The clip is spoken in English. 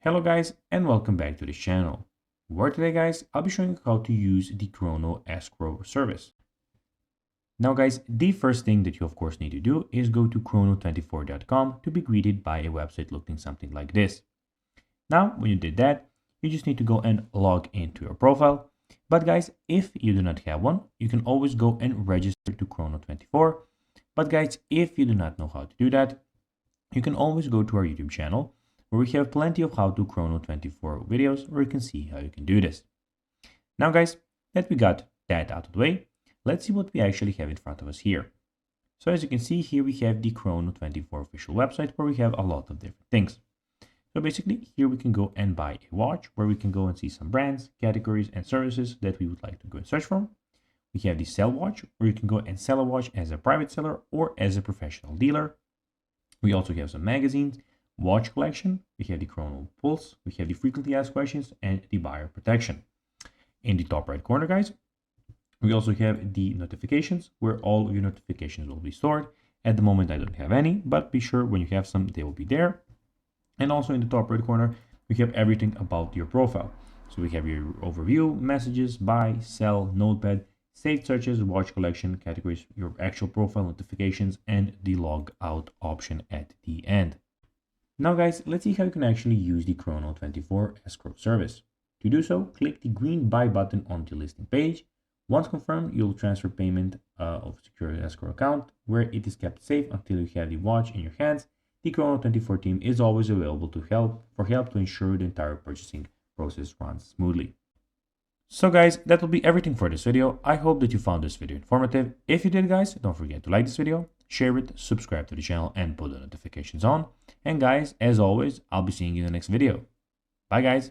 Hello guys and welcome back to this channel, where today guys I'll be showing you how to use the Chrono Escrow service. Now guys, the first thing that you of course need to do is go to chrono24.com to be greeted by a website looking something like this. Now when you did that, you just need to go and log into your profile. But guys, if you do not have one, you can always go and register to Chrono24. But guys, if you do not know how to do that, you can always go to our YouTube channel, where we have plenty of how to Chrono24 videos where you can see how you can do this. Now guys, that we got that out of the way, let's see what we actually have in front of us here. So as you can see here, we have the Chrono24 official website where we have a lot of different things. So basically here we can go and buy a watch, where we can go and see some brands, categories and services that we would like to go and search from. We have the sell watch, where you can go and sell a watch as a private seller or as a professional dealer. We also have some magazines, watch collection, we have the Chrono Pulse, we have the frequently asked questions and the buyer protection. In the top right corner guys, we also have the notifications, where all of your notifications will be stored. At the moment I don't have any, but be sure when you have some they will be there. And also in the top right corner we have everything about your profile. So we have your overview, messages, buy, sell, notepad, saved searches, watch collection, categories, your actual profile, notifications, and the log out option at the end. Now guys, let's see how you can actually use the Chrono24 Escrow service. To do so, click the green buy button on the listing page. Once confirmed, you'll transfer payment of secure escrow account, where it is kept safe until you have the watch in your hands. The Chrono24 team is always available to help to ensure the entire purchasing process runs smoothly. So guys, that will be everything for this video. I hope that you found this video informative. If you did guys, don't forget to like this video, share it, subscribe to the channel and put the notifications on. And guys, as always, I'll be seeing you in the next video. Bye guys.